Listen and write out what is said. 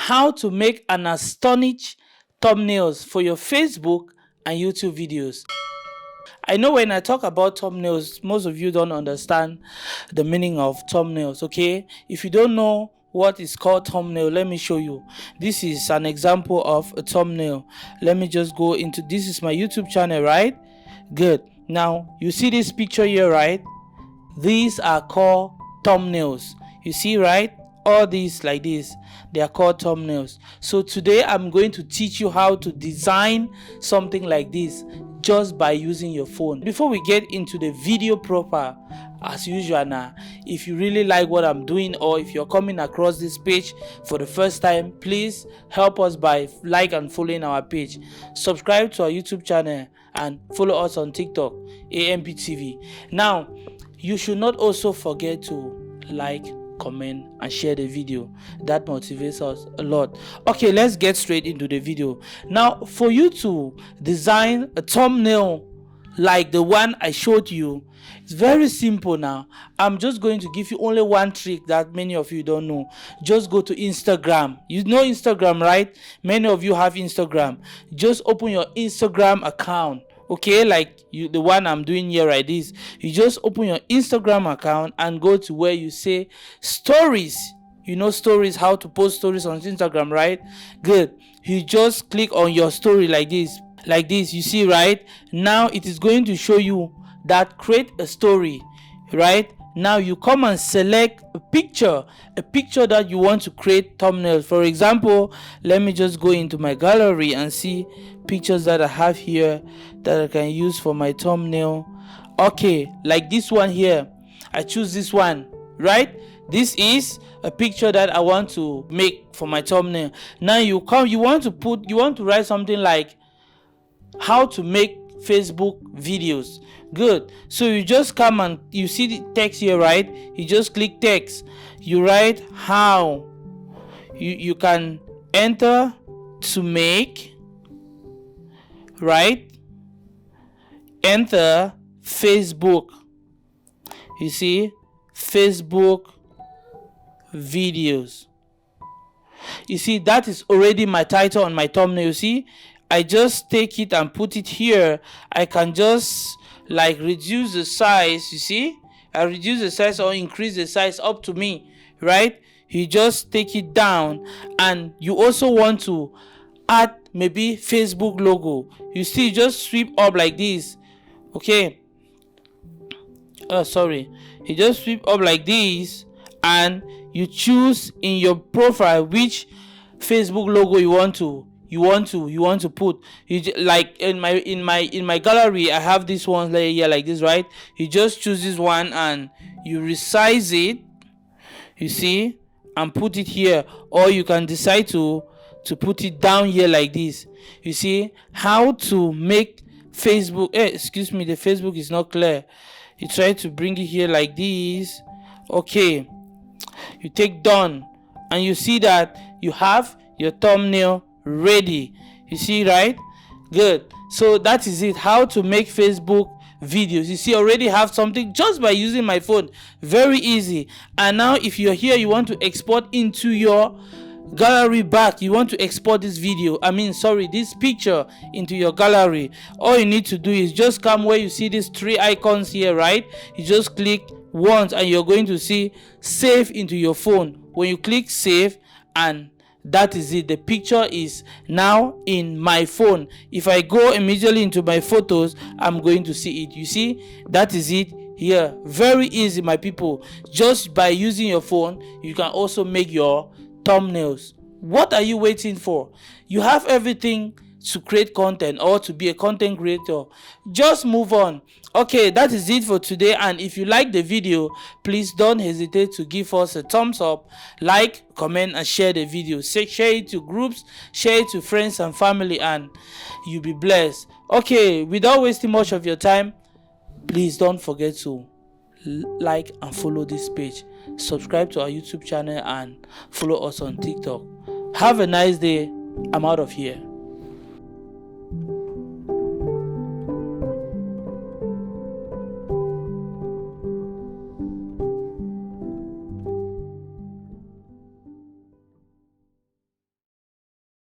how to make an astonish thumbnails for your Facebook and YouTube videos. I know when I talk about thumbnails, most of you don't understand the meaning of thumbnails, okay? If you don't know what is called thumbnail, let me show you. This is an example of a thumbnail. Let me just go into, this is my YouTube channel, right? Good. Now, you see this picture here, right? These are called thumbnails. You see, right? All these like this, they are called thumbnails. So today I'm going to teach you how to design something like this just by using your phone. Before we get into the video proper, as usual now, if you really like what I'm doing, or if you're coming across this page for the first time, please help us by like and following our page. Subscribe to our YouTube channel and follow us on TikTok, AMPTV. Now, you should not also forget to like, comment and share the video. That motivates us a lot. Okay, let's get straight into the video. Now, for you to design a thumbnail like the one I showed you, it's very simple. Now I'm just going to give you only one trick that many of you don't know. Just go to Instagram. You know Instagram, right? Many of you have Instagram. Just open your Instagram account, okay, like the one I'm doing here, right? This, you just open your Instagram account and go to where you say stories. You know stories, how to post stories on Instagram, right? Good. You just click on your story like this, you see, right? Now it is going to show you that create a story, right? Now you come and select a picture that you want to create thumbnails. For example, let me just go into my gallery and see pictures that I have here that I can use for my thumbnail. Okay, like this one here, I choose this one, right? This is a picture that I want to make for my thumbnail. Now you want to write something like how to make Facebook videos. Good. So you just come and you see the text here, right? You just click text, you write how. You can enter to make, right? Enter Facebook. You see, Facebook videos. You see, that is already my title on my thumbnail. You see, I just take it and put it here. I can just like reduce the size. You see, I reduce the size or increase the size up to me, right? You just take it down, and you also want to add maybe Facebook logo. You see, just sweep up like this, okay? You just sweep up like this, and you choose in your profile which Facebook logo you want to put. Like in my gallery, I have this one layer here like this, right? You just choose this one and you resize it, you see, and put it here, or you can decide to put it down here like this. You see how to make Facebook, excuse me, the Facebook is not clear. You try to bring it here like this. Okay, you take done, and you see that you have your thumbnail ready. You see, right? Good. So that is it, how to make Facebook videos. You see, I already have something just by using my phone. Very easy. And now if you're here, you want to export into your gallery back, you want to export this this picture into your gallery, all you need to do is just come where you see these three icons here, right? You just click once and you're going to see save into your phone. When you click save, and that is it, the picture is now in my phone. If I go immediately into my photos, I'm going to see it. You see, that is it here. Very easy, my people. Just by using your phone, you can also make your thumbnails. What are you waiting for? You have everything to create content or to be a content creator. Just move on. Okay, that is it for today, and if you like the video, please don't hesitate to give us a thumbs up, like, comment and share the video. Share it to groups, share it to friends and family, and you'll be blessed. Okay, without wasting much of your time, please don't forget to like and follow this page, subscribe to our YouTube channel and follow us on TikTok. Have a nice day. I'm out of here.